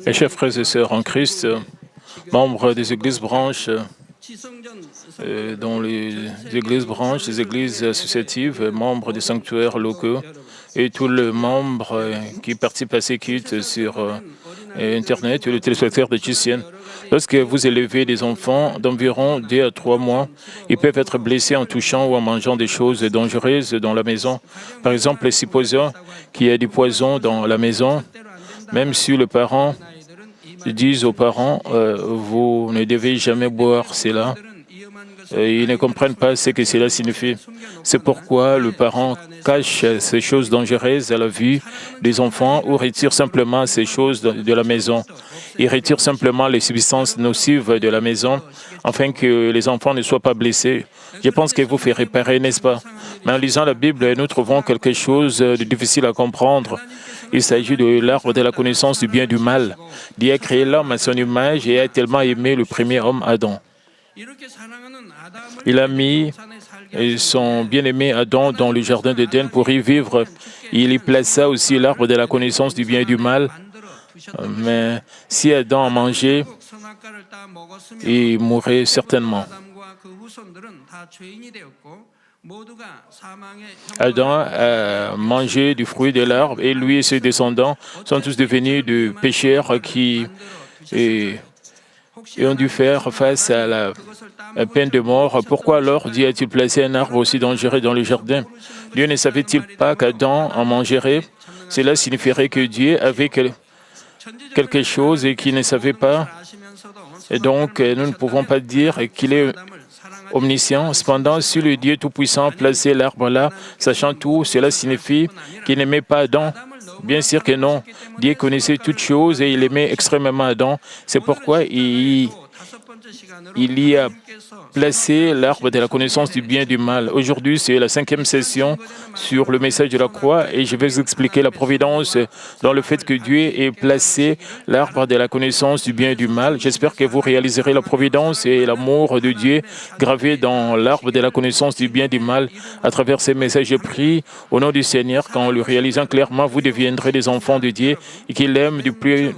Et chers frères et sœurs en Christ, membres des églises branches, dont les églises branches, les églises associatives, membres des sanctuaires locaux et tous les membres qui participent à ces cultes sur Internet et les téléspectateurs de GCN. Lorsque vous élevez des enfants d'environ 2 à 3 mois, ils peuvent être blessés en touchant ou en mangeant des choses dangereuses dans la maison. Par exemple, supposons qu'il y a du poison dans la maison, même si le parent disent aux parents, vous ne devez jamais boire cela. Ils ne comprennent pas ce que cela signifie. C'est pourquoi le parent cache ces choses dangereuses à la vue des enfants ou retire simplement ces choses de la maison. Il retire simplement les substances nocives de la maison afin que les enfants ne soient pas blessés. Je pense que vous ferez pareil, n'est-ce pas? Mais en lisant la Bible, nous trouvons quelque chose de difficile à comprendre. Il s'agit de l'arbre de la connaissance du bien et du mal. Dieu a créé l'homme à son image et a tellement aimé le premier homme, Adam. Il a mis son bien-aimé Adam dans le jardin d'Éden pour y vivre. Il y plaça aussi l'arbre de la connaissance du bien et du mal. Mais si Adam en mangeait, il mourrait certainement. Adam a mangé du fruit de l'arbre et lui et ses descendants sont tous devenus des pécheurs qui ont dû faire face à la peine de mort. Pourquoi alors Dieu a-t-il placé un arbre aussi dangereux dans le jardin? Dieu ne savait-il pas qu'Adam en mangerait? Cela signifierait que Dieu avait quelque chose et qu'il ne savait pas. Et donc, nous ne pouvons pas dire qu'il est omniscient. Cependant, si le Dieu Tout-Puissant plaçait l'arbre là, sachant tout, cela signifie qu'il n'aimait pas Adam. Bien sûr que non. Dieu connaissait toutes choses et il aimait extrêmement Adam. C'est pourquoi il y a placé l'arbre de la connaissance du bien et du mal. Aujourd'hui, c'est la 5e session sur le message de la croix et je vais vous expliquer la providence dans le fait que Dieu ait placé l'arbre de la connaissance du bien et du mal. J'espère que vous réaliserez la providence et l'amour de Dieu gravé dans l'arbre de la connaissance du bien et du mal à travers ces messages. Je prie au nom du Seigneur qu'en le réalisant clairement, vous deviendrez des enfants de Dieu et qu'il aime du plus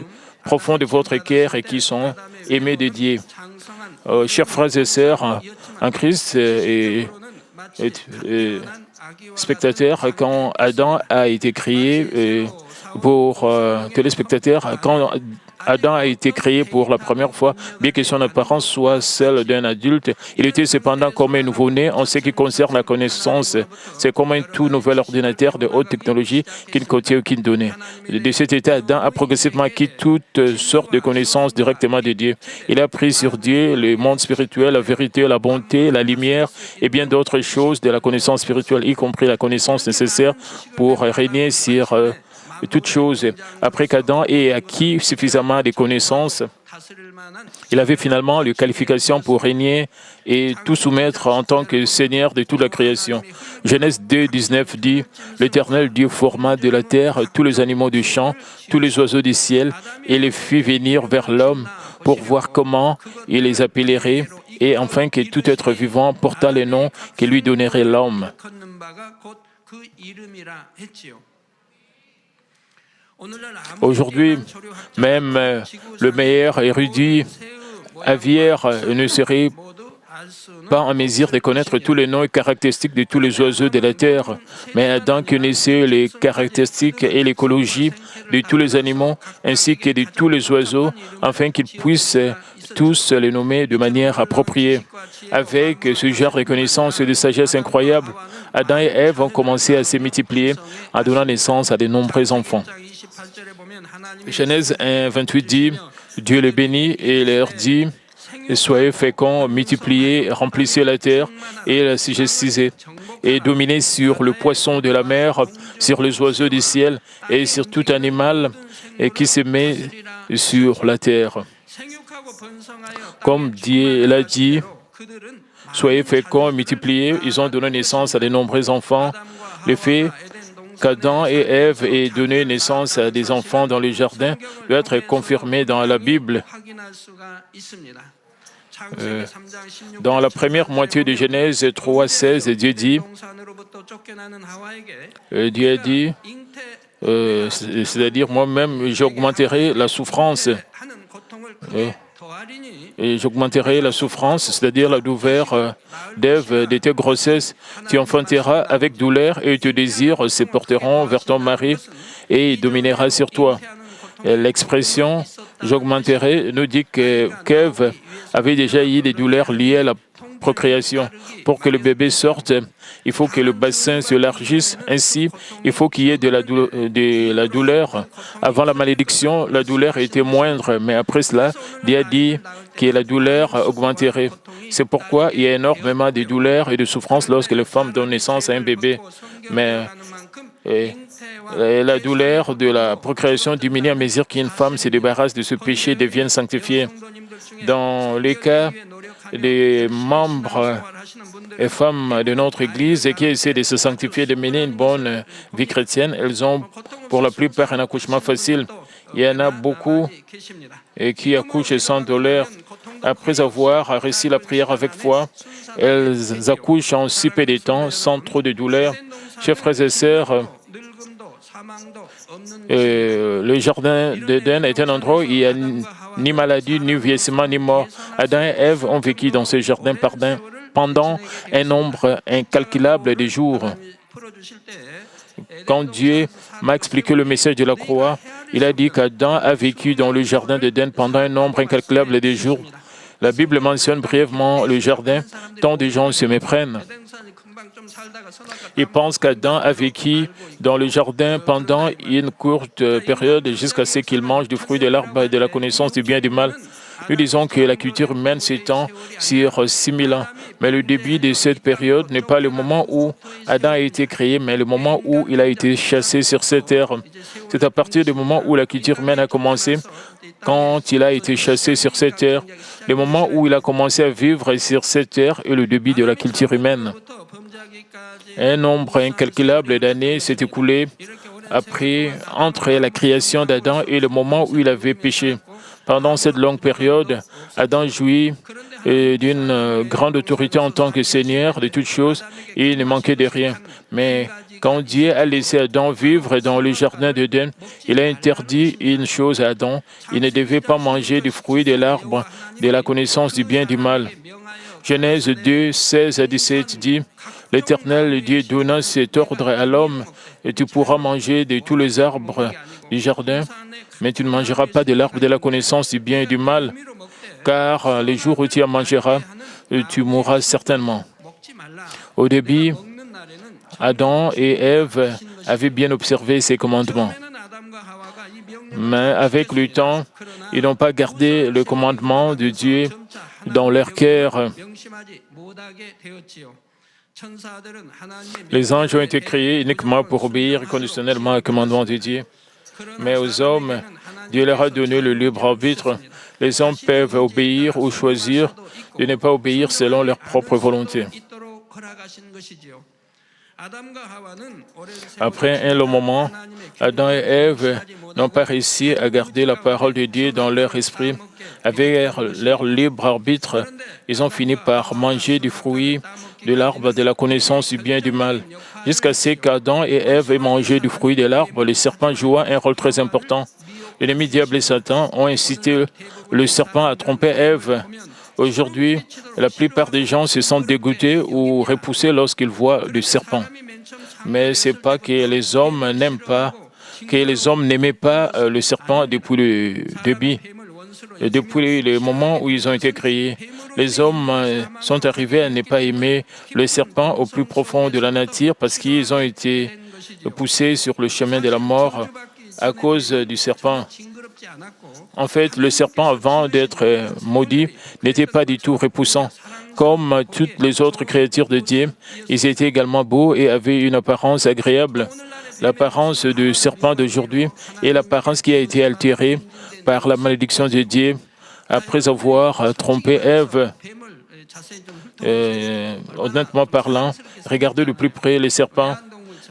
profond de votre cœur et qui sont aimés de Dieu. Chers frères et sœurs en Christ et spectateurs, quand Adam a été créé, pour téléspectateurs, quand Adam a été créé pour la première fois, bien que son apparence soit celle d'un adulte, il était cependant comme un nouveau-né en ce qui concerne la connaissance. C'est comme un tout nouvel ordinateur de haute technologie qui ne contient aucune donnée. De cet état, Adam a progressivement acquis toutes sortes de connaissances directement de Dieu. Il a appris sur Dieu, le monde spirituel, la vérité, la bonté, la lumière et bien d'autres choses de la connaissance spirituelle, y compris la connaissance nécessaire pour régner sur toutes choses. Après qu'Adam ait acquis suffisamment de connaissances, il avait finalement les qualifications pour régner et tout soumettre en tant que Seigneur de toute la création. Genèse 2, 19 dit « L'Éternel Dieu forma de la terre tous les animaux du champ, tous les oiseaux du ciel, et les fit venir vers l'homme pour voir comment il les appellerait, et enfin que tout être vivant porta les noms que lui donnerait l'homme. » Aujourd'hui, même le meilleur érudit aviaire ne serait pas en mesure de connaître tous les noms et caractéristiques de tous les oiseaux de la terre, mais Adam connaissait les caractéristiques et l'écologie de tous les animaux ainsi que de tous les oiseaux, afin qu'ils puissent tous les nommer de manière appropriée. Avec ce genre de connaissances et de sagesse incroyable, Adam et Ève ont commencé à se multiplier en donnant naissance à de nombreux enfants. Genèse 1, 28 dit, Dieu les bénit et leur dit, soyez féconds, multipliez, remplissez la terre et la sujettissez, et dominez sur le poisson de la mer, sur les oiseaux du ciel et sur tout animal qui se met sur la terre. Comme Dieu l'a dit, soyez féconds, multipliez, ils ont donné naissance à de nombreux enfants. Le fait qu'Adam et Ève aient donné naissance à des enfants dans le jardin doit être confirmé dans la Bible. Dans la première moitié de Genèse 3, 16, Dieu a dit, c'est-à-dire moi-même, j'augmenterai la souffrance. Et j'augmenterai la souffrance, c'est-à-dire la douleur d'Ève de tes grossesses. Tu enfanteras avec douleur et tes désirs se porteront vers ton mari et il dominera sur toi. L'expression « j'augmenterai » nous dit qu'Ève avait déjà eu des douleurs liées à la procréation. Pour que le bébé sorte, il faut que le bassin s'élargisse. Ainsi, il faut qu'il y ait de la douleur. Avant la malédiction, la douleur était moindre, mais après cela, Dieu a dit que la douleur augmenterait. C'est pourquoi il y a énormément de douleurs et de souffrances lorsque les femmes donnent naissance à un bébé. Mais la douleur de la procréation diminue à mesure qu'une femme se débarrasse de ce péché et devient sanctifiée. Dans les cas des membres et femmes de notre Église qui essaient de se sanctifier, de mener une bonne vie chrétienne, elles ont pour la plupart un accouchement facile. Il y en a beaucoup qui accouchent sans douleur. Après avoir réussi la prière avec foi, elles accouchent en si peu de temps, sans trop de douleur. Chers frères et sœurs, le jardin d'Éden est un endroit où il n'y a ni maladie, ni vieillissement, ni mort. Adam et Ève ont vécu dans ce jardin pendant un nombre incalculable de jours. Quand Dieu m'a expliqué le message de la croix, il a dit qu'Adam a vécu dans le jardin d'Éden pendant un nombre incalculable de jours. La Bible mentionne brièvement le jardin, tant de gens se méprennent. Ils pensent qu'Adam a vécu dans le jardin pendant une courte période jusqu'à ce qu'il mange du fruit de l'arbre de la connaissance du bien et du mal. Nous disons que la culture humaine s'étend sur 6000 ans. Mais le début de cette période n'est pas le moment où Adam a été créé, mais le moment où il a été chassé sur cette terre. C'est à partir du moment où la culture humaine a commencé, quand il a été chassé sur cette terre, le moment où il a commencé à vivre sur cette terre est le début de la culture humaine. Un nombre incalculable d'années s'est écoulé entre la création d'Adam et le moment où il avait péché. Pendant cette longue période, Adam jouit d'une grande autorité en tant que Seigneur de toutes choses et il ne manquait de rien. Mais quand Dieu a laissé Adam vivre dans le jardin d'Éden, il a interdit une chose à Adam. Il ne devait pas manger du fruit de l'arbre de la connaissance du bien et du mal. Genèse 2, 16 à 17 dit « L'Éternel Dieu donna cet ordre à l'homme, et tu pourras manger de tous les arbres du jardin, mais tu ne mangeras pas de l'arbre de la connaissance du bien et du mal, car les jours où tu en mangeras, tu mourras certainement. » Au début, Adam et Ève avaient bien observé ces commandements. Mais avec le temps, ils n'ont pas gardé le commandement de Dieu dans leur cœur. Les anges ont été créés uniquement pour obéir conditionnellement au commandement de Dieu. Mais aux hommes, Dieu leur a donné le libre arbitre. Les hommes peuvent obéir ou choisir de ne pas obéir selon leur propre volonté. Après un long moment, Adam et Ève n'ont pas réussi à garder la parole de Dieu dans leur esprit. Avec leur libre arbitre, ils ont fini par manger du fruit de l'arbre de la connaissance du bien et du mal. Jusqu'à ce qu'Adam et Ève aient mangé du fruit de l'arbre, le serpent joua un rôle très important. L'ennemi diable et Satan ont incité le serpent à tromper Ève. Aujourd'hui, la plupart des gens se sentent dégoûtés ou repoussés lorsqu'ils voient le serpent. Mais ce n'est pas que les hommes n'aimaient pas le serpent depuis le début. Depuis le moment où ils ont été créés, les hommes sont arrivés à ne pas aimer le serpent au plus profond de la nature parce qu'ils ont été poussés sur le chemin de la mort à cause du serpent. En fait, le serpent, avant d'être maudit, n'était pas du tout repoussant. Comme toutes les autres créatures de Dieu, ils étaient également beaux et avaient une apparence agréable. L'apparence du serpent d'aujourd'hui est l'apparence qui a été altérée par la malédiction de Dieu après avoir trompé Ève. Honnêtement parlant, regardez de plus près les serpents.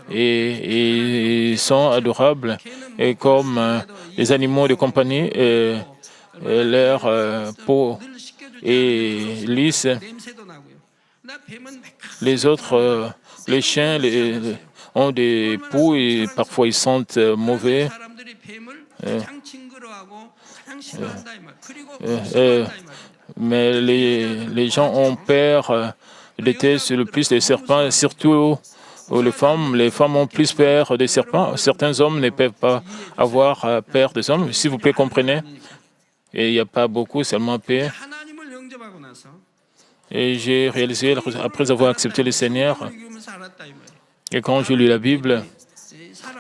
Et ils sont adorables et comme les animaux de compagnie, leur peau est lisse. Les autres, les chiens, ont des poux et parfois ils sentent mauvais. Mais les gens ont peur détestent le plus les serpents, surtout les femmes. Les femmes ont plus peur des serpents. Certains hommes ne peuvent pas avoir peur des hommes. S'il vous plaît, comprenez. Et il n'y a pas beaucoup, seulement paix. Et j'ai réalisé, après avoir accepté le Seigneur, et quand je lis la Bible,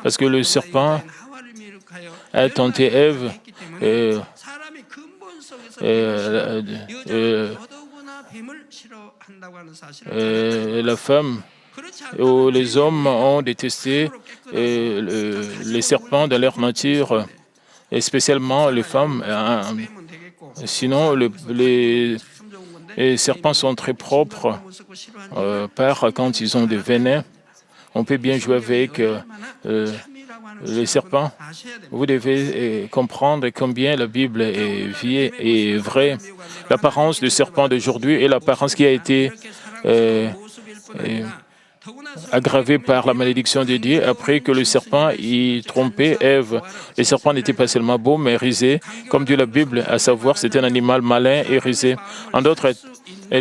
parce que le serpent a tenté Ève, la femme, où les hommes ont détesté les serpents dans leur nature, et spécialement les femmes. Sinon, les serpents sont très propres, quand ils ont des venins. On peut bien jouer avec les serpents. Vous devez comprendre combien la Bible est vieille et vraie. L'apparence du serpent d'aujourd'hui est l'apparence qui a été aggravée par la malédiction de Dieu après que le serpent y trompait Ève. Le serpent n'était pas seulement beau, mais risé, comme dit la Bible, à savoir c'est un animal malin et risé. En d'autres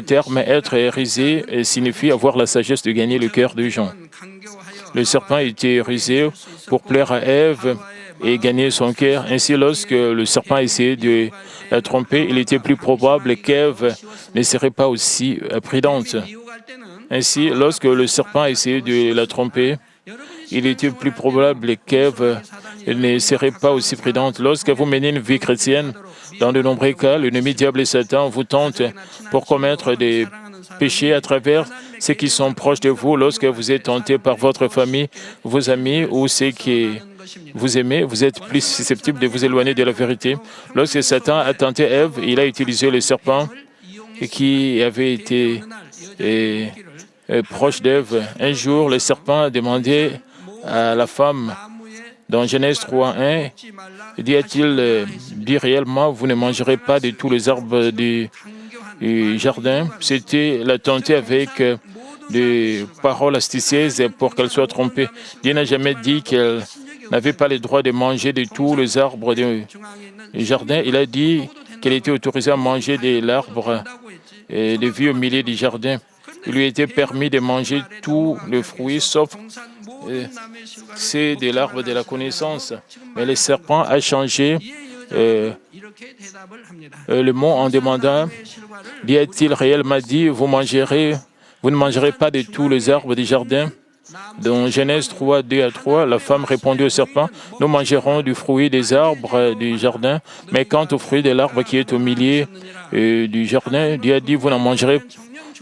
termes, être risé signifie avoir la sagesse de gagner le cœur des gens. Le serpent était risé pour plaire à Ève et gagner son cœur. Ainsi, lorsque le serpent essayait de la tromper, il était plus probable qu'Ève ne serait pas aussi prudente. Ainsi, lorsque le serpent essayait de la tromper, il était plus probable qu'Ève ne serait pas aussi prudente. Lorsque vous menez une vie chrétienne, dans de nombreux cas, l'ennemi diable et Satan vous tentent pour commettre des péchés à travers ceux qui sont proches de vous. Lorsque vous êtes tenté par votre famille, vos amis ou ceux qui vous aimez, vous êtes plus susceptible de vous éloigner de la vérité. Lorsque Satan a tenté Ève, il a utilisé le serpent qui avait été proche d'Ève. Un jour, le serpent a demandé à la femme, dans Genèse 3:1, dit-il, dit réellement, vous ne mangerez pas de tous les arbres du jardin. C'était la tenter avec des paroles astucieuses pour qu'elle soit trompée. Dieu n'a jamais dit qu'elle n'avait pas le droit de manger de tous les arbres du jardin. Il a dit qu'elle était autorisée à manger de l'arbre de vie au milieu du jardin. Il lui était permis de manger tous les fruits, sauf c'est de l'arbre de la connaissance. Mais le serpent a changé le mot en demandant, Dieu a-t-il réellement dit, vous ne mangerez pas de tous les arbres du jardin? Dans Genèse 3:2-3, la femme répondit au serpent, nous mangerons du fruit des arbres du jardin, mais quant au fruit de l'arbre qui est au milieu du jardin, Dieu a dit, vous n'en mangerez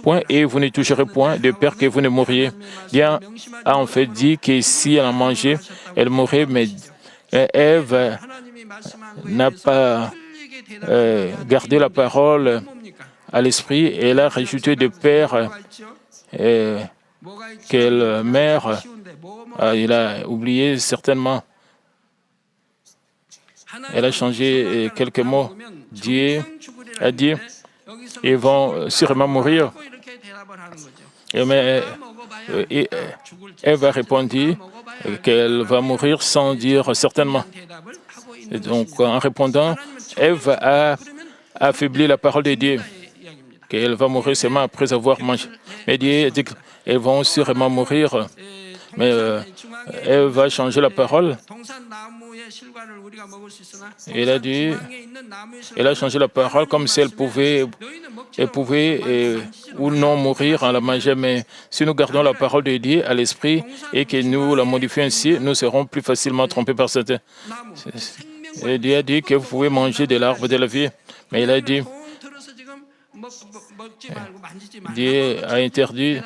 point et vous ne toucherez point de peur que vous ne mouriez. Dieu a en fait dit que si elle en mangeait, elle mourrait, mais Ève n'a pas gardé la parole à l'esprit et elle a rajouté de peur quelle mère, il a oublié certainement. Elle a changé quelques mots. Dieu a dit, ils vont sûrement mourir. Mais Ève a répondu qu'elle va mourir sans dire certainement. Et donc, en répondant, Ève a affaibli la parole de Dieu, qu'elle va mourir seulement après avoir mangé. Mais Dieu dit qu'elles vont sûrement mourir. Mais Ève va changer la parole. Elle a dit, elle a changé la parole comme si elle pouvait ou non mourir en la mangeant. Mais si nous gardons la parole de Dieu à l'esprit et que nous la modifions ainsi, nous serons plus facilement trompés par Satan. Et Dieu a dit que vous pouvez manger de l'arbre de la vie. Mais il a dit, Dieu a interdit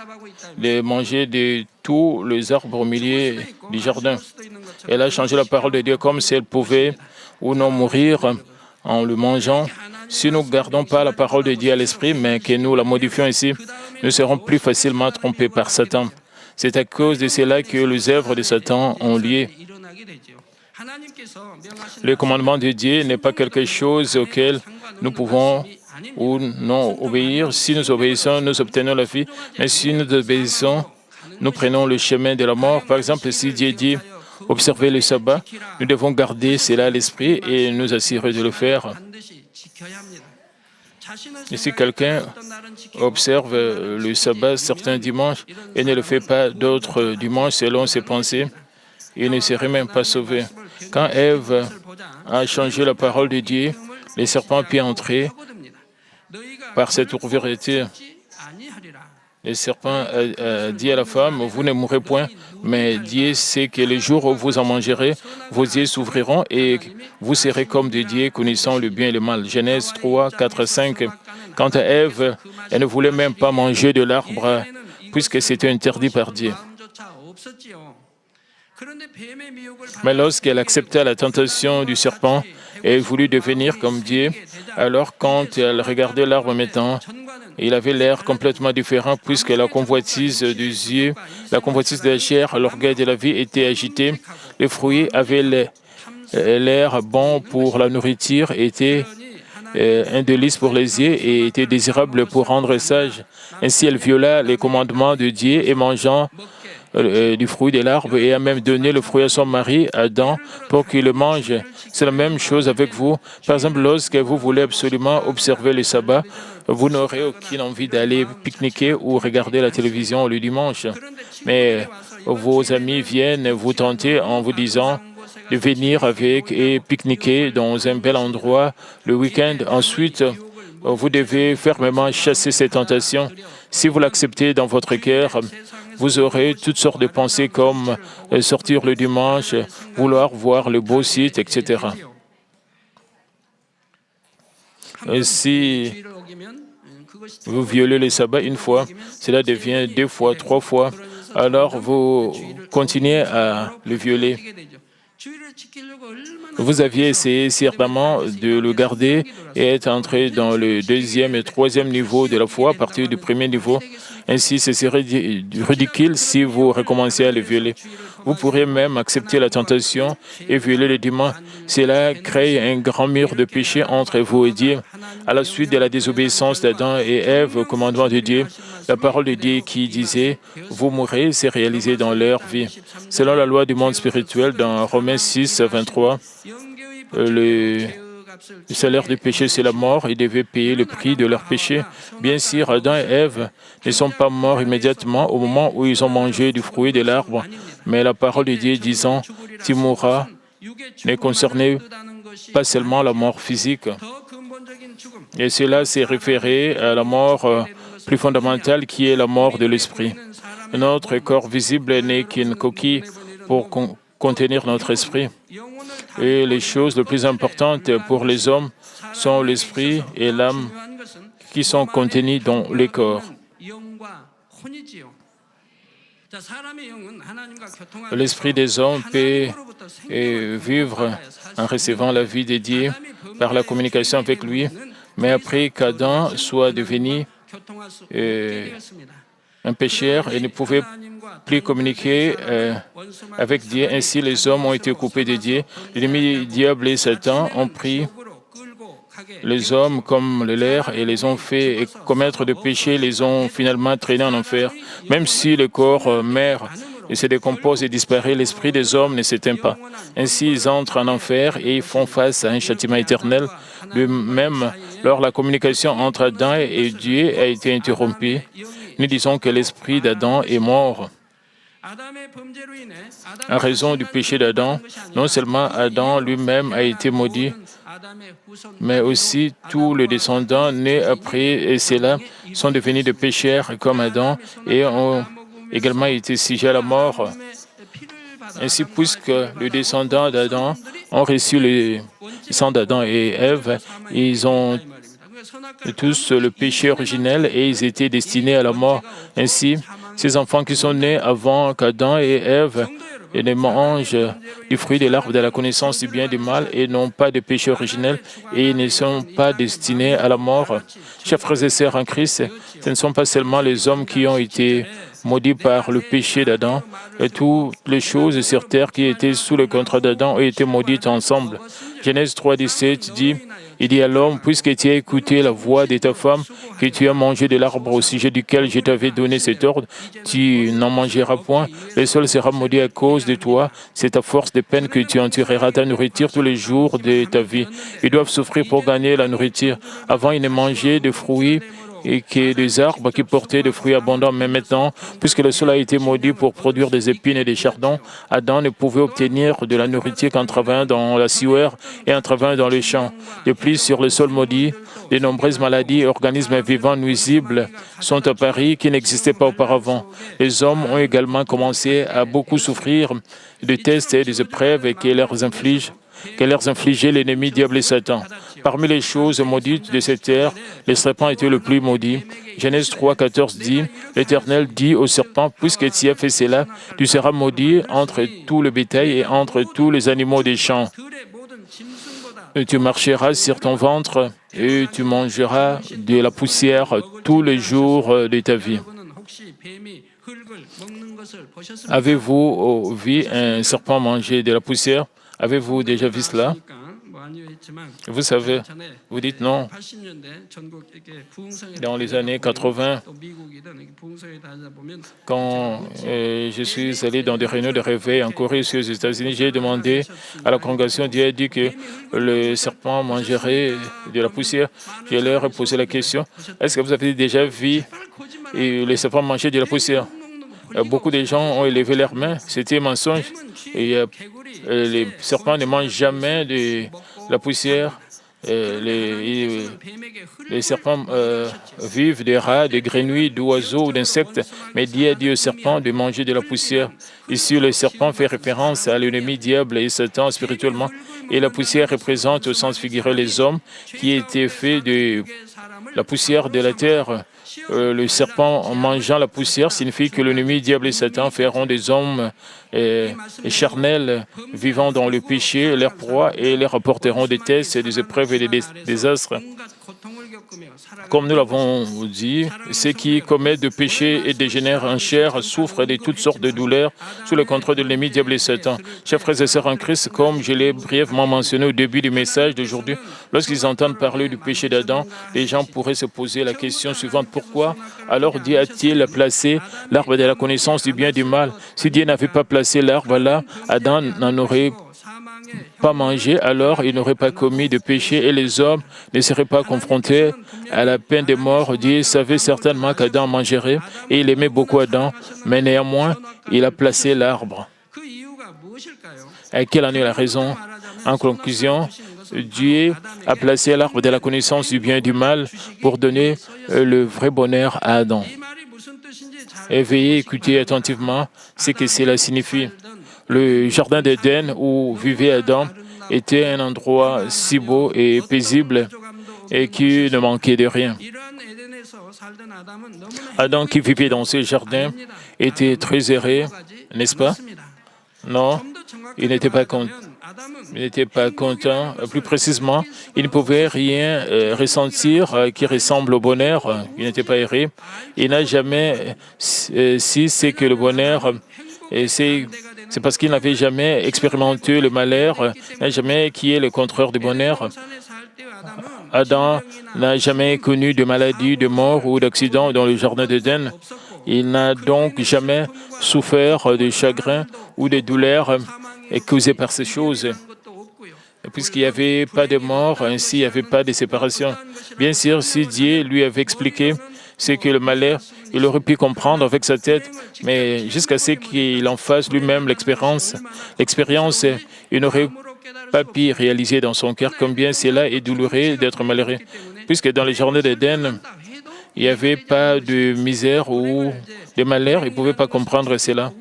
de manger de tous les arbres au milieu du jardin. Elle a changé la parole de Dieu comme si elle pouvait ou non mourir en le mangeant. Si nous ne gardons pas la parole de Dieu à l'esprit, mais que nous la modifions ici, nous serons plus facilement trompés par Satan. C'est à cause de cela que les œuvres de Satan ont lieu. Le commandement de Dieu n'est pas quelque chose auquel nous pouvons ou non obéir. Si nous obéissons, nous obtenons la vie. Mais si nous obéissons, nous prenons le chemin de la mort. Par exemple, si Dieu dit observez le sabbat, nous devons garder cela à l'esprit et nous assurer de le faire. Et si quelqu'un observe le sabbat certains dimanches et ne le fait pas d'autres dimanches selon ses pensées, il ne serait même pas sauvé. Quand Ève a changé la parole de Dieu, les serpents pu entrer par cette ouverture. Le serpent a dit à la femme, vous ne mourrez point, mais Dieu sait que le jour où vous en mangerez, vos yeux s'ouvriront et vous serez comme des dieux connaissant le bien et le mal. Genèse 3, 4, 5. Quant à Ève, elle ne voulait même pas manger de l'arbre puisque c'était interdit par Dieu. Mais lorsqu'elle accepta la tentation du serpent et voulut devenir comme Dieu, alors quand elle regardait l'arbre maintenant, il avait l'air complètement différent puisque la convoitise des yeux, la convoitise de la chair, l'orgueil de la vie était agité. Les fruits avaient l'air bon pour la nourriture, étaient un délice pour les yeux et étaient désirables pour rendre sage. Ainsi, elle viola les commandements de Dieu et mangeant du fruit de l'arbre et a même donné le fruit à son mari, Adam, pour qu'il le mange. C'est la même chose avec vous. Par exemple, lorsque vous voulez absolument observer le sabbat, vous n'aurez aucune envie d'aller pique-niquer ou regarder la télévision le dimanche. Mais vos amis viennent vous tenter en vous disant de venir avec et pique-niquer dans un bel endroit le week-end. Ensuite, vous devez fermement chasser ces tentations. Si vous l'acceptez dans votre cœur, vous aurez toutes sortes de pensées comme sortir le dimanche, vouloir voir le beau site, etc. Si vous violez le sabbat une fois, cela devient 2 fois, 3 fois, alors vous continuez à le violer. Vous aviez essayé si ardemment de le garder et être entré dans le 2e et 3e niveau de la foi à partir du 1er niveau. Ainsi, ce serait ridicule si vous recommencez à le violer. Vous pourriez même accepter la tentation et violer le dimanche. Cela crée un grand mur de péché entre vous et Dieu. À la suite de la désobéissance d'Adam et Ève au commandement de Dieu, la parole de Dieu qui disait « Vous mourrez » s'est réalisée dans leur vie. Selon la loi du monde spirituel, dans Romains 6, 23, le salaire du péché, c'est la mort. Ils devaient payer le prix de leur péché. Bien sûr, Adam et Ève ne sont pas morts immédiatement au moment où ils ont mangé du fruit de l'arbre. Mais la parole de Dieu disant « Tu mourras » ne concernait pas seulement la mort physique. Et cela s'est référé à la mort plus fondamentale qui est la mort de l'esprit. Notre corps visible n'est qu'une coquille pour contenir notre esprit. Et les choses les plus importantes pour les hommes sont l'esprit et l'âme qui sont contenus dans les corps. L'esprit des hommes peut vivre en recevant la vie de Dieu par la communication avec lui, mais après qu'Adam soit devenu un pécheur et ne pouvait plus communiquer avec Dieu. Ainsi, les hommes ont été coupés de Dieu. L'ennemi diable et Satan ont pris les hommes comme le leur et les ont fait commettre des péchés, les ont finalement traînés en enfer. Même si le corps meurt et se décompose et disparaît, l'esprit des hommes ne s'éteint pas. Ainsi, ils entrent en enfer et ils font face à un châtiment éternel. De même, lors la communication entre Adam et Dieu a été interrompue. Nous disons que l'esprit d'Adam est mort. En raison du péché d'Adam, non seulement Adam lui-même a été maudit, mais aussi tous les descendants nés après et ceux-là sont devenus des pécheurs comme Adam et ont également été sujets à la mort. Ainsi, puisque les descendants d'Adam ont reçu le sang d'Adam et Ève, ils ont tous le péché originel et ils étaient destinés à la mort. Ainsi, ces enfants qui sont nés avant qu'Adam et Ève ne mangent du fruit de l'arbre de la connaissance du bien et du mal et n'ont pas de péché originel et ils ne sont pas destinés à la mort. Chers frères et sœurs en Christ, ce ne sont pas seulement les hommes qui ont été maudit par le péché d'Adam, et toutes les choses sur terre qui étaient sous le contrôle d'Adam ont été maudites ensemble. Genèse 3,17 dit, il dit à l'homme, puisque tu as écouté la voix de ta femme, que tu as mangé de l'arbre au sujet duquel je t'avais donné cet ordre, tu n'en mangeras point, le sol sera maudit à cause de toi, c'est à force de peine que tu en tireras ta nourriture tous les jours de ta vie. Ils doivent souffrir pour gagner la nourriture. Avant, ils ne mangeaient de fruits et que des arbres qui portaient des fruits abondants. Mais maintenant, puisque le sol a été maudit pour produire des épines et des chardons, Adam ne pouvait obtenir de la nourriture qu'en travaillant dans la sueur et en travaillant dans les champs. De plus, sur le sol maudit, de nombreuses maladies et organismes vivants nuisibles sont apparus qui n'existaient pas auparavant. Les hommes ont également commencé à beaucoup souffrir de tests et des épreuves que leur infligeait l'ennemi diable et Satan. Parmi les choses maudites de cette terre, le serpent était le plus maudit. Genèse 3,14 dit, l'Éternel dit au serpent, puisque tu as fait cela, tu seras maudit entre tout le bétail et entre tous les animaux des champs. Et tu marcheras sur ton ventre et tu mangeras de la poussière tous les jours de ta vie. Avez-vous vu un serpent manger de la poussière? Avez-vous déjà vu cela? Vous savez, vous dites non. Dans les années 80, quand je suis allé dans des réunions de réveil en Corée et aux États-Unis, j'ai demandé à la congrégation, Dieu a dit que le serpent mangerait de la poussière. Je leur ai posé la question, est-ce que vous avez déjà vu le serpent manger de la poussière? Beaucoup de gens ont élevé leurs mains, c'était un mensonge. Et les serpents ne mangent jamais de la poussière. Les serpents vivent des rats, des grenouilles, d'oiseaux ou d'insectes, mais Dieu a dit au serpent de manger de la poussière. Ici, le serpent fait référence à l'ennemi diable et Satan spirituellement, et la poussière représente au sens figuré les hommes qui étaient faits de la poussière de la terre. Le serpent, en mangeant la poussière, signifie que l'ennemi diable et Satan feront des hommes charnels, vivant dans le péché, leur proie, et leur apporteront des tests, des épreuves et des désastres. Comme nous l'avons dit, ceux qui commettent de péché et dégénèrent en chair souffrent de toutes sortes de douleurs sous le contrôle de l'ennemi diable et Satan. Chers frères et sœurs en Christ, comme je l'ai brièvement mentionné au début du message d'aujourd'hui, lorsqu'ils entendent parler du péché d'Adam, les gens pourraient se poser la question suivante. Pourquoi alors Dieu a-t-il placé l'arbre de la connaissance du bien et du mal? Si Dieu n'avait pas placé l'arbre là, Adam n'en aurait pas mangé, alors il n'aurait pas commis de péché et les hommes ne seraient pas confrontés à la peine de mort. Dieu savait certainement qu'Adam mangerait et il aimait beaucoup Adam, mais néanmoins, il a placé l'arbre. Et quelle en est la raison? En conclusion, Dieu a placé l'arbre de la connaissance du bien et du mal pour donner le vrai bonheur à Adam. Et veuillez écouter attentivement ce que cela signifie. Le jardin d'Éden où vivait Adam était un endroit si beau et paisible et qui ne manquait de rien. Adam qui vivait dans ce jardin était très heureux, n'est-ce pas? Non, il n'était pas content. Il n'était pas content. Plus précisément, il ne pouvait rien ressentir qui ressemble au bonheur. Il n'était pas heureux. Il n'a jamais si c'est que le bonheur, c'est parce qu'il n'avait jamais expérimenté le malheur, n'a jamais qui est le contraire du bonheur. Adam n'a jamais connu de maladie, de mort ou d'accident dans le jardin d'Éden. Il n'a donc jamais souffert de chagrin ou de douleur causées par ces choses. Puisqu'il n'y avait pas de mort, ainsi il n'y avait pas de séparation. Bien sûr, si Dieu lui avait expliqué ce que le malheur, il aurait pu comprendre avec sa tête, mais jusqu'à ce qu'il en fasse lui-même l'expérience, il n'aurait pas pu réaliser dans son cœur combien cela est douloureux d'être malheureux. Puisque dans les jardins d'Éden, il n'y avait pas de misère ou de malheur, il ne pouvait pas comprendre cela.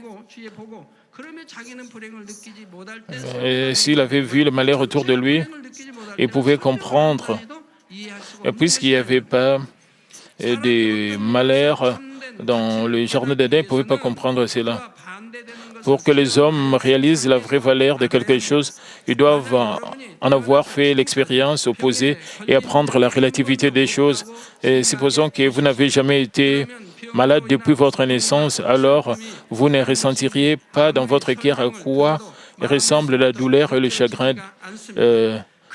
S'il avait vu le malheur autour de lui, il pouvait comprendre. Et puisqu'il n'y avait pas de malheur dans le jardin d'Éden, il ne pouvait pas comprendre cela. Pour que les hommes réalisent la vraie valeur de quelque chose, ils doivent en avoir fait l'expérience opposée et apprendre la relativité des choses. Et supposons que vous n'avez jamais été malade depuis votre naissance, alors vous ne ressentiriez pas dans votre cœur à quoi ressemble la douleur et le chagrin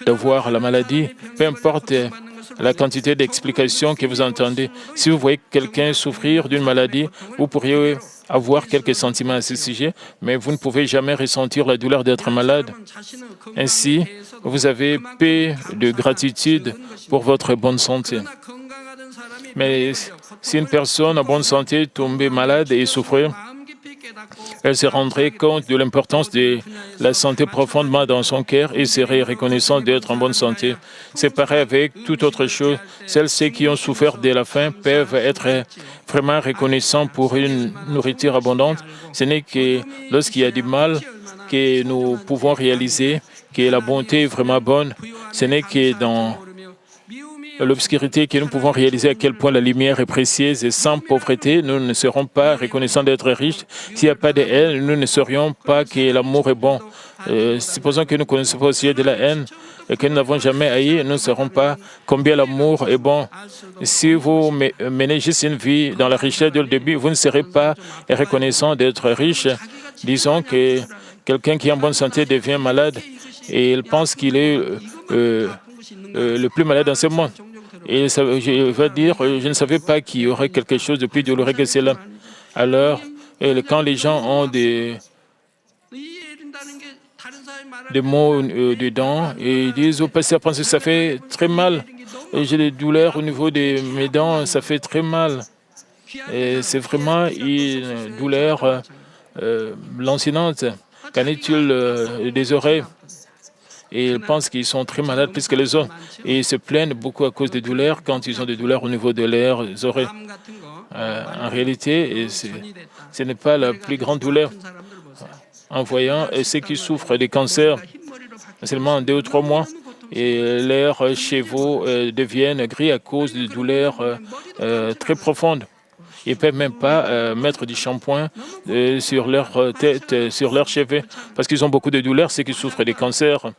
d'avoir la maladie. Peu importe la quantité d'explications que vous entendez. Si vous voyez quelqu'un souffrir d'une maladie, vous pourriez avoir quelques sentiments à ce sujet, mais vous ne pouvez jamais ressentir la douleur d'être malade. Ainsi, vous avez paix de gratitude pour votre bonne santé. Mais si une personne en bonne santé tombait malade et souffrait, elle se rendrait compte de l'importance de la santé profondément dans son cœur et serait reconnaissante d'être en bonne santé. C'est pareil avec toute autre chose. Celles qui ont souffert de la faim peuvent être vraiment reconnaissants pour une nourriture abondante. Ce n'est que lorsqu'il y a du mal que nous pouvons réaliser que la bonté est vraiment bonne. Ce n'est que dans l'obscurité que nous pouvons réaliser à quel point la lumière est précieuse et sans pauvreté, nous ne serons pas reconnaissants d'être riches. S'il n'y a pas de haine, nous ne saurions pas que l'amour est bon. Supposons que nous connaissons pas aussi de la haine et que nous n'avons jamais haï, nous ne saurons pas combien l'amour est bon. Si vous menez juste une vie dans la richesse dès le début, vous ne serez pas reconnaissant d'être riche. Disons que quelqu'un qui est en bonne santé devient malade et il pense qu'il est le plus malade dans ce monde. Et je vais dire, je ne savais pas qu'il y aurait quelque chose de plus douloureux que cela. Alors, quand les gens ont des maux dedans, et ils disent, oh, pasteur, parce que ça fait très mal. J'ai des douleurs au niveau de mes dents, ça fait très mal. Et c'est vraiment une douleur lancinante. Qu'en est-il des oreilles? Et ils pensent qu'ils sont très malades plus que les autres. Et ils se plaignent beaucoup à cause des douleurs quand ils ont des douleurs au niveau de leurs oreilles. En réalité, ce n'est pas la plus grande douleur. En voyant ceux qui souffrent des cancers, seulement 2 ou 3 mois, et leurs cheveux deviennent gris à cause de douleurs très profondes. Ils ne peuvent même pas mettre du shampoing sur leur tête, sur leurs cheveux, parce qu'ils ont beaucoup de douleurs, ceux qui souffrent des cancers.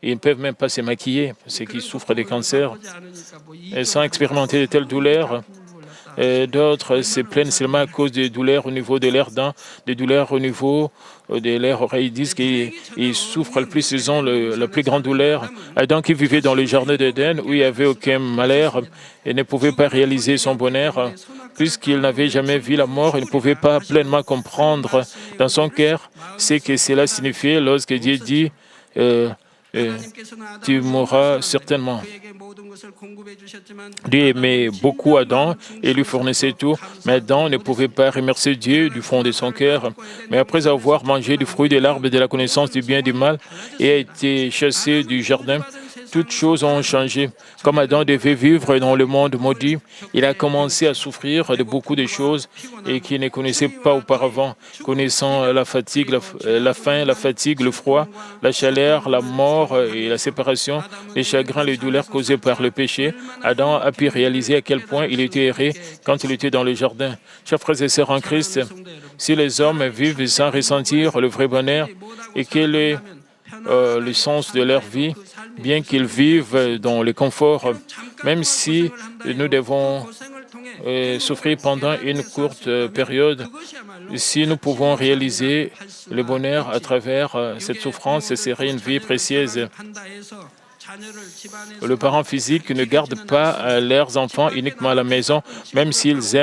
Ils ne peuvent même pas se maquiller, ceux qui souffrent des cancers. Et sans expérimenter de telles douleurs, d'autres se plaignent seulement à cause des douleurs au niveau de leurs dents, des douleurs au niveau de leurs oreilles. Ils disent qu'ils souffrent le plus, ils ont la plus grande douleur. Adam qui vivait dans le jardin d'Éden, où il n'y avait aucun malheur, et ne pouvait pas réaliser son bonheur, puisqu'il n'avait jamais vu la mort, il ne pouvait pas pleinement comprendre dans son cœur ce que cela signifiait lorsque Dieu dit tu mourras certainement. Dieu aimait beaucoup Adam et lui fournissait tout, mais Adam ne pouvait pas remercier Dieu du fond de son cœur. Mais après avoir mangé du fruit de l'arbre de la connaissance du bien et du mal et a été chassé du jardin, toutes choses ont changé. Comme Adam devait vivre dans le monde maudit, il a commencé à souffrir de beaucoup de choses et qu'il ne connaissait pas auparavant, connaissant la fatigue, la faim, la fatigue, le froid, la chaleur, la mort et la séparation, les chagrins, les douleurs causées par le péché. Adam a pu réaliser à quel point il était erré quand il était dans le jardin. Chers frères et sœurs en Christ, si les hommes vivent sans ressentir le vrai bonheur et quel est le sens de leur vie, bien qu'ils vivent dans le confort, même si nous devons souffrir pendant une courte période, si nous pouvons réaliser le bonheur à travers cette souffrance, ce serait une vie précieuse. Le parent physique ne garde pas leurs enfants uniquement à la maison, même s'ils les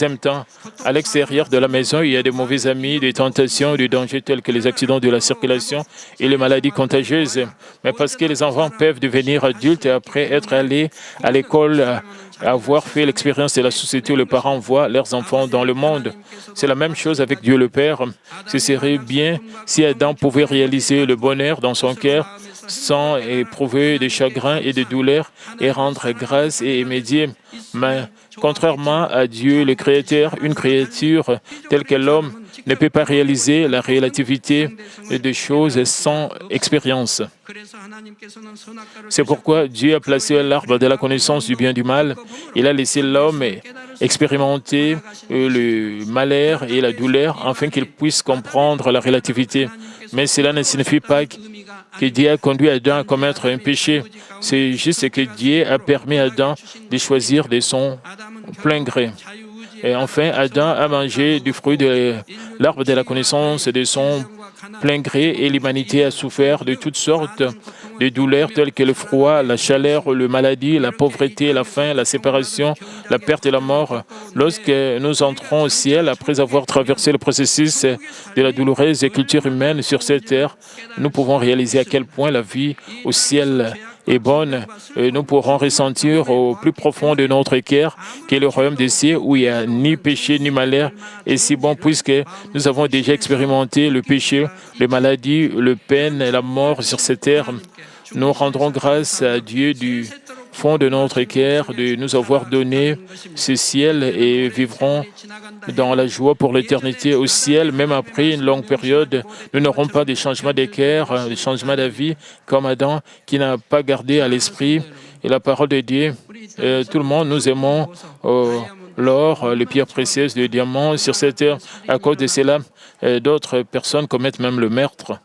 aiment tant. À l'extérieur de la maison, il y a des mauvais amis, des tentations, des dangers tels que les accidents de la circulation et les maladies contagieuses. Mais parce que les enfants peuvent devenir adultes et après être allés à l'école, avoir fait l'expérience de la société où les parents voient leurs enfants dans le monde. C'est la même chose avec Dieu le Père. Ce serait bien si Adam pouvait réaliser le bonheur dans son cœur sans éprouver de chagrin et de douleur et rendre grâce et aimer Dieu. Mais contrairement à Dieu, le Créateur, une créature telle que l'homme ne peut pas réaliser la relativité des choses sans expérience. C'est pourquoi Dieu a placé l'arbre de la connaissance du bien et du mal. Il a laissé l'homme expérimenter le malheur et la douleur afin qu'il puisse comprendre la relativité. Mais cela ne signifie pas que Dieu a conduit Adam à commettre un péché. C'est juste que Dieu a permis à Adam de choisir de son plein gré. Et enfin, Adam a mangé du fruit de l'arbre de la connaissance de son plein gré et l'humanité a souffert de toutes sortes de douleurs telles que le froid, la chaleur, la maladie, la pauvreté, la faim, la séparation, la perte et la mort. Lorsque nous entrons au ciel, après avoir traversé le processus de la douloureuse culture humaine sur cette terre, nous pouvons réaliser à quel point la vie au ciel est bonne. Et nous pourrons ressentir au plus profond de notre cœur qu'est le royaume des cieux où il n'y a ni péché ni malheur. Et si bon, puisque nous avons déjà expérimenté le péché, les maladies, le peine et la mort sur cette terre, nous rendrons grâce à Dieu du fond de notre cœur de nous avoir donné ce ciel et vivrons dans la joie pour l'éternité au ciel. Même après une longue période, nous n'aurons pas des changements de cœur, des changements d'avis comme Adam qui n'a pas gardé à l'esprit et la parole de Dieu. Tout le monde, nous aimons l'or, les pierres précieuses, les diamants sur cette terre. À cause de cela, d'autres personnes commettent même le meurtre.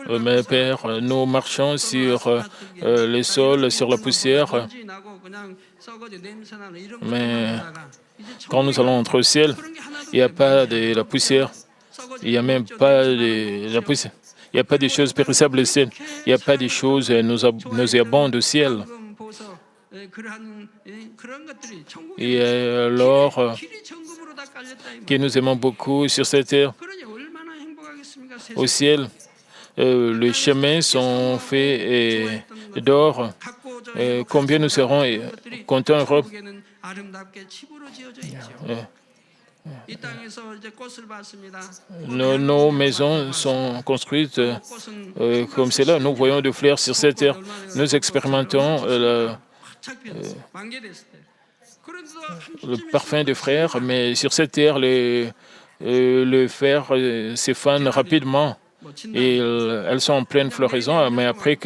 Mais Père, nous marchons sur les sols, sur la poussière, mais quand nous allons entrer au ciel, il n'y a pas de la poussière, il n'y a même pas de la poussière, il n'y a pas de choses périssables au ciel, il n'y a pas de choses nauséabondes au ciel. Et alors que nous aimons beaucoup sur cette terre, au ciel, les chemins sont faits d'or. Combien nous serons contents, heureux. Nos maisons sont construites comme cela. Nous voyons des fleurs sur cette terre. Nous expérimentons le parfum des frères, mais sur cette terre, le fer s'effane rapidement. Et elles sont en pleine floraison, mais après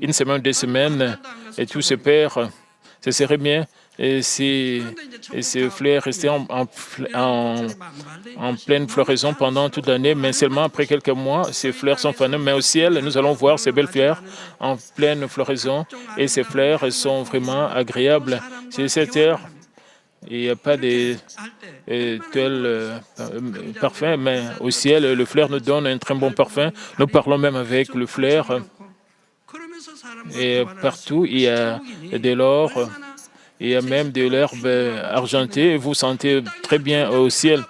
une semaine, 2 semaines, et tout se perd. Ce serait bien et ces fleurs restaient en pleine floraison pendant toute l'année, mais seulement après quelques mois, ces fleurs sont fanées. Mais au ciel, nous allons voir ces belles fleurs en pleine floraison, et ces fleurs sont vraiment agréables. C'est cette terre. Il n'y a pas de tel parfum, mais au ciel, le fleur nous donne un très bon parfum. Nous parlons même avec le fleur. Et partout, il y a de l'or, il y a même de l'herbe argentée. Vous sentez très bien au ciel.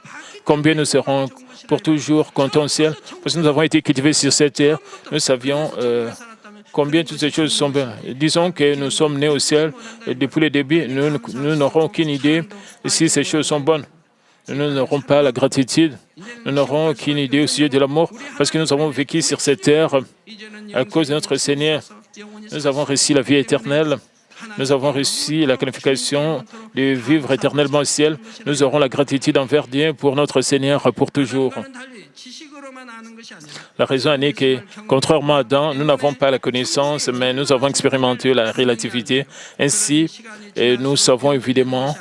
Combien nous serons pour toujours contents au ciel? Parce que nous avons été cultivés sur cette terre. Nous savions combien toutes ces choses sont bonnes. Disons que nous sommes nés au ciel et depuis le début, nous n'aurons aucune idée si ces choses sont bonnes. Nous n'aurons pas la gratitude. Nous n'aurons aucune idée au sujet de l'amour parce que nous avons vécu sur cette terre à cause de notre Seigneur. Nous avons reçu la vie éternelle. Nous avons reçu la qualification de vivre éternellement au ciel. Nous aurons la gratitude envers Dieu pour notre Seigneur pour toujours. La raison est que, contrairement à Adam, nous n'avons pas la connaissance, mais nous avons expérimenté la relativité. Ainsi, nous savons évidemment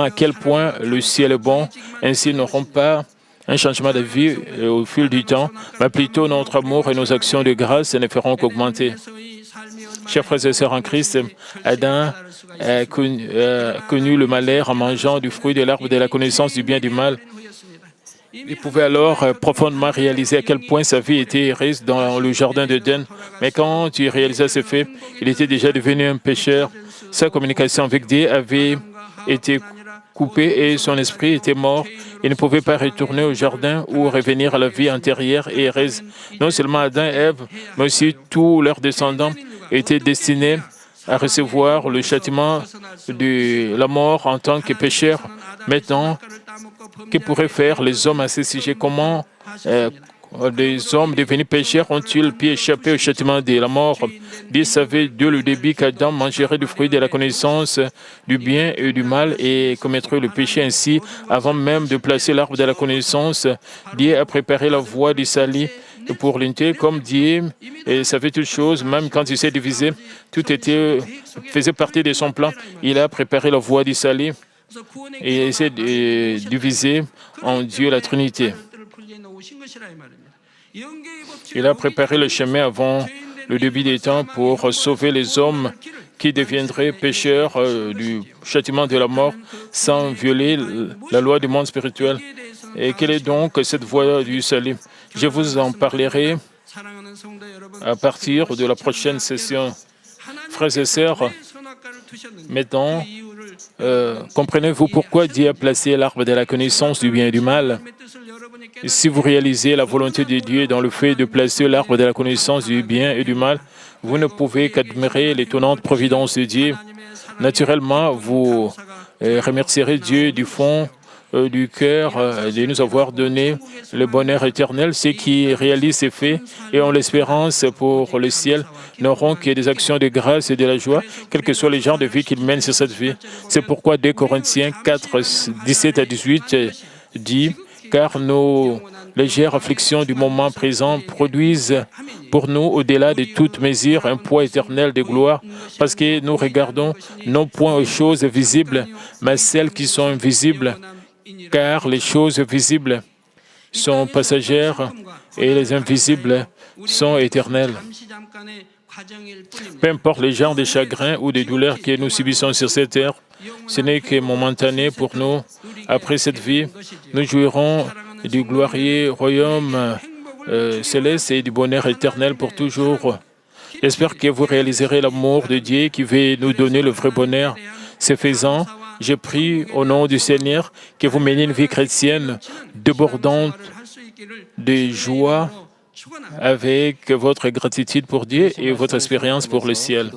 à quel point le ciel est bon. Ainsi, nous n'aurons pas un changement de vie au fil du temps, mais plutôt notre amour et nos actions de grâce ne feront qu'augmenter. Chers frères et sœurs en Christ, Adam a connu le malheur en mangeant du fruit de l'arbre de la connaissance du bien et du mal. Il pouvait alors profondément réaliser à quel point sa vie était heureuse dans le jardin d'Éden. Mais quand il réalisa ce fait, il était déjà devenu un pécheur. Sa communication avec Dieu avait été coupée et son esprit était mort. Il ne pouvait pas retourner au jardin ou revenir à la vie antérieure et heureuse. Non seulement Adam et Ève, mais aussi tous leurs descendants étaient destinés à recevoir le châtiment de la mort en tant que pécheurs. Maintenant, que pourraient faire les hommes à ce sujet? Comment les hommes devenus pécheurs ont-ils pu échapper au châtiment de la mort? Dieu savait dès le début qu'Adam mangerait du fruit de la connaissance du bien et du mal et commettrait le péché. Ainsi, avant même de placer l'arbre de la connaissance, Dieu a préparé la voie du salut pour l'unité. Comme Dieu savait toutes choses, même quand il s'est divisé, tout faisait partie de son plan. Il a préparé la voie du salut et essaie de diviser en Dieu la Trinité. Il a préparé le chemin avant le début des temps pour sauver les hommes qui deviendraient pécheurs du châtiment de la mort sans violer la loi du monde spirituel. Et quelle est donc cette voie du salut? Je vous en parlerai à partir de la prochaine session. Frères et sœurs, maintenant, comprenez-vous pourquoi Dieu a placé l'arbre de la connaissance du bien et du mal? Si vous réalisez la volonté de Dieu dans le fait de placer l'arbre de la connaissance du bien et du mal, vous ne pouvez qu'admirer l'étonnante providence de Dieu. Naturellement, vous remercierez Dieu du fond du cœur de nous avoir donné le bonheur éternel. Ceux qui réalisent ces faits et ont l'espérance pour le ciel n'auront que des actions de grâce et de la joie, quels que soient les genres de vie qu'ils mènent sur cette vie. C'est pourquoi 2 Corinthiens 4, 17 à 18 dit « Car nos légères afflictions du moment présent produisent pour nous, au-delà de toute mesure, un poids éternel de gloire, parce que nous regardons non point aux choses visibles, mais celles qui sont invisibles, car les choses visibles sont passagères et les invisibles sont éternelles. » Peu importe les genres de chagrins ou de douleurs que nous subissons sur cette terre, ce n'est que momentané pour nous. Après cette vie, nous jouirons du glorieux royaume céleste et du bonheur éternel pour toujours. J'espère que vous réaliserez l'amour de Dieu qui veut nous donner le vrai bonheur. Ce faisant, je prie au nom du Seigneur que vous meniez une vie chrétienne débordante de joie avec votre gratitude pour Dieu et votre expérience pour le ciel.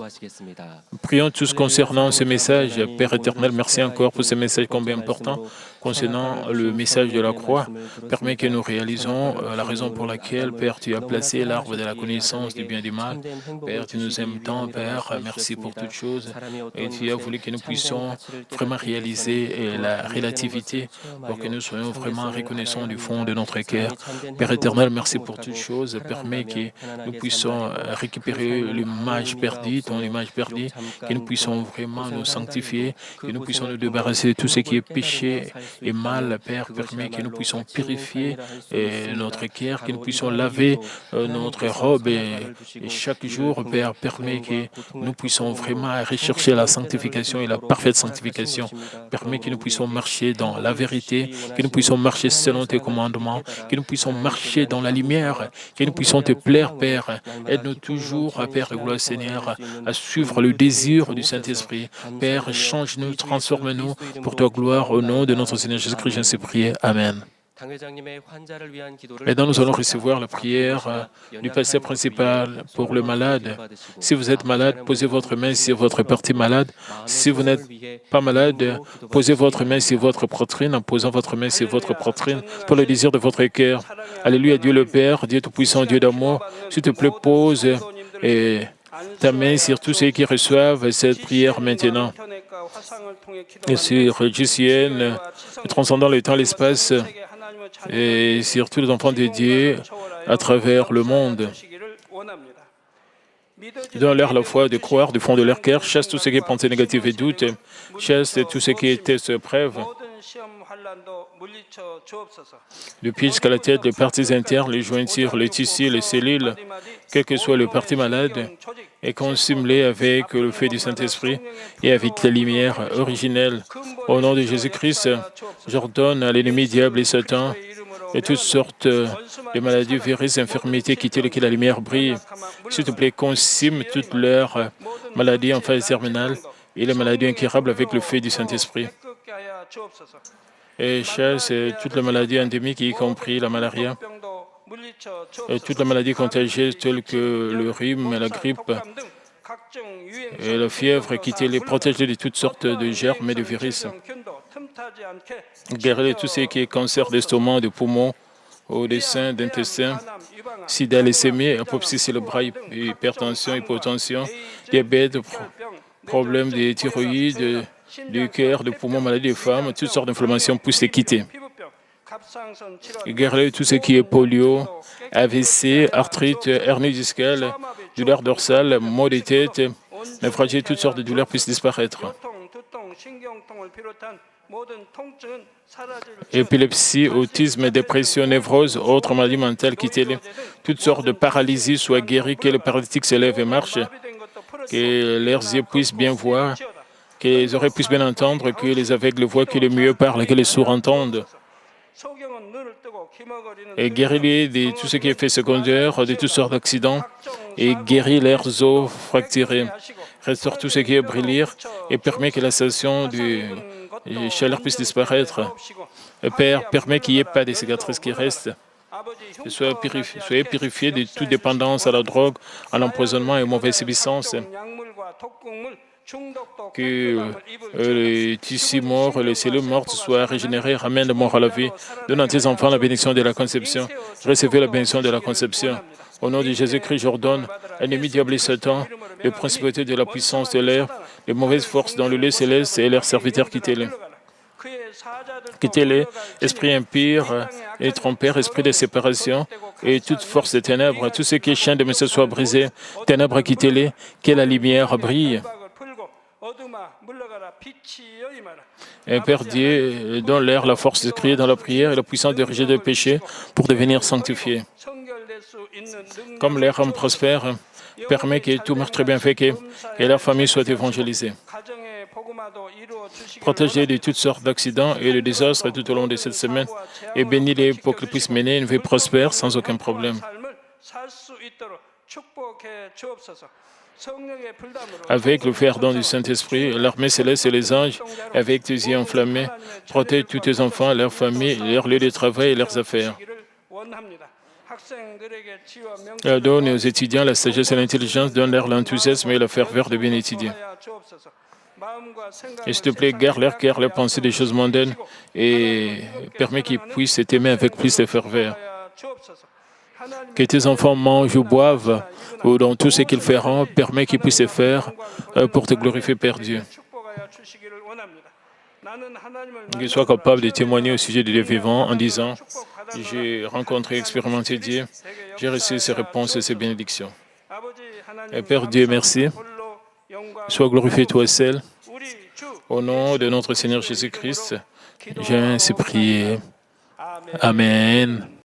Prions tous concernant ce message. Père éternel, merci encore pour ce message combien important concernant le message de la croix. Permets que nous réalisons la raison pour laquelle, Père, tu as placé l'arbre de la connaissance du bien et du mal. Père, tu nous aimes tant, Père. Merci pour toutes choses. Et tu as voulu que nous puissions vraiment réaliser la relativité pour que nous soyons vraiment reconnaissants du fond de notre cœur. Père éternel, merci pour toutes choses. Permets que nous puissions récupérer l'image perdue, ton image perdue, que nous puissions vraiment nous sanctifier, que nous puissions nous débarrasser de tout ce qui est péché et mal. Père, permet que nous puissions purifier notre cœur, que nous puissions laver notre robe et chaque jour, Père, permet que nous puissions vraiment rechercher la sanctification et la parfaite sanctification. Permet que nous puissions marcher dans la vérité, que nous puissions marcher selon tes commandements, que nous puissions marcher dans la lumière, que nous puissions te plaire, Père. Aide-nous toujours, Père et gloire Seigneur, à suivre le désir du Saint-Esprit. Père, change-nous, transforme-nous pour ta gloire au nom de notre Seigneur Jésus-Christ, ainsi prié. Amen. Maintenant, nous allons recevoir la prière du pasteur principal pour le malade. Si vous êtes malade, posez votre main sur votre partie malade. Si vous n'êtes pas malade, posez votre main sur votre poitrine en posant votre main sur votre poitrine pour le désir de votre cœur. Alléluia, Dieu le Père, Dieu Tout-Puissant, Dieu d'amour. S'il te plaît, pose ta main sur tous ceux qui reçoivent cette prière maintenant. Et sur JCN, transcendant le temps et l'espace, et sur tous les enfants de Dieu à travers le monde. Donne-leur la foi de croire du fond de leur cœur, chasse tout ce qui est pensée négative et doute, chasse tout ce qui est test preuve. Depuis jusqu'à la tête, les parties internes, les jointures, les tissus, les cellules, quel que soit le parti malade, et consume-les avec le feu du Saint-Esprit et avec la lumière originelle. Au nom de Jésus-Christ, j'ordonne à l'ennemi diable et Satan et toutes sortes de maladies, virus, infirmités, quitter que la lumière brille. S'il te plaît, consume toutes leurs maladies en phase terminale et les maladies incurables avec le feu du Saint-Esprit. Et chasse toutes les maladies endémiques, y compris la malaria, et toutes les maladies contagieuses telles que le rhume, la grippe et la fièvre, quitter les protéger de toutes sortes de germes et de virus. Guérir tout ce qui est cancer d'estomac, de poumons, ou des seins, d'intestin, sida, leucémie, apoplexie cérébrale, hypertension, hypotension, diabète, problèmes de thyroïde, du cœur, de poumons, maladies des femmes, toutes sortes d'inflammations puissent les quitter. Guérir tout ce qui est polio, AVC, arthrite, hernie discale, douleur dorsale, maux de tête, névralgie, toutes sortes de douleurs puissent disparaître. Épilepsie, autisme, dépression, névrose, autres maladies mentales, quittez-les. Toutes sortes de paralysies soient guéries, que les paralytiques se lèvent et marchent, que leurs yeux puissent bien voir, que les oreilles puissent bien entendre, que les aveugles voient, que les muets parlent, que les sourds entendent. Et guéris-les de tout ce qui est fait secondaire, de toutes sortes d'accidents, et guéris leurs os fracturés. Restaure tout ce qui est brûlé et permet que la sensation de chaleur puisse disparaître. Père, permet qu'il n'y ait pas de cicatrices qui restent. Soyez purifiés de toute dépendance à la drogue, à l'empoisonnement et aux mauvaises substances. Que les tissus morts, les cellules mortes soient régénérées, ramènent le mort à la vie. Donne à tes enfants la bénédiction de la conception. Recevez la bénédiction de la conception. Au nom de Jésus-Christ, j'ordonne, ennemi diable et Satan, les principautés de la puissance de l'air, les mauvaises forces dans le lieu céleste et leurs serviteurs, quittez-les. Quittez-les, esprit impur et trompeur, esprit de séparation et toute force de ténèbres, tout ce qui est chaîne de message soit brisé. Ténèbres, quittez-les, que la lumière brille. Et Père Dieu, donne l'air la force de crier dans la prière et la puissance de rejeter le péché pour devenir sanctifié. Comme l'air homme prospère, permet que tout marche très bien fait, que leur famille soit évangélisée. Protège-les de toutes sortes d'accidents et de désastres tout au long de cette semaine et bénis-les pour qu'ils puissent mener une vie prospère sans aucun problème. Avec le fer-don du Saint-Esprit, l'armée céleste et les anges, avec tes yeux enflammés, protège tous tes enfants, leurs familles, leurs lieux de travail et leurs affaires. Donne aux étudiants la sagesse et l'intelligence, donne-leur l'enthousiasme et la ferveur de bien étudier. Et s'il te plaît, garde leur cœur, leurs pensées des choses mondaines et permets qu'ils puissent t'aimer avec plus de ferveur. Que tes enfants mangent ou boivent, ou dans tout ce qu'ils feront, permets qu'ils puissent le faire pour te glorifier, Père Dieu. Qu'ils soient capables de témoigner au sujet du Dieu vivant en disant « J'ai rencontré et expérimenté Dieu, j'ai reçu ses réponses et ses bénédictions. » Et Père Dieu, merci. Sois glorifié toi seul. Au nom de notre Seigneur Jésus-Christ, j'ai ainsi prié. Amen.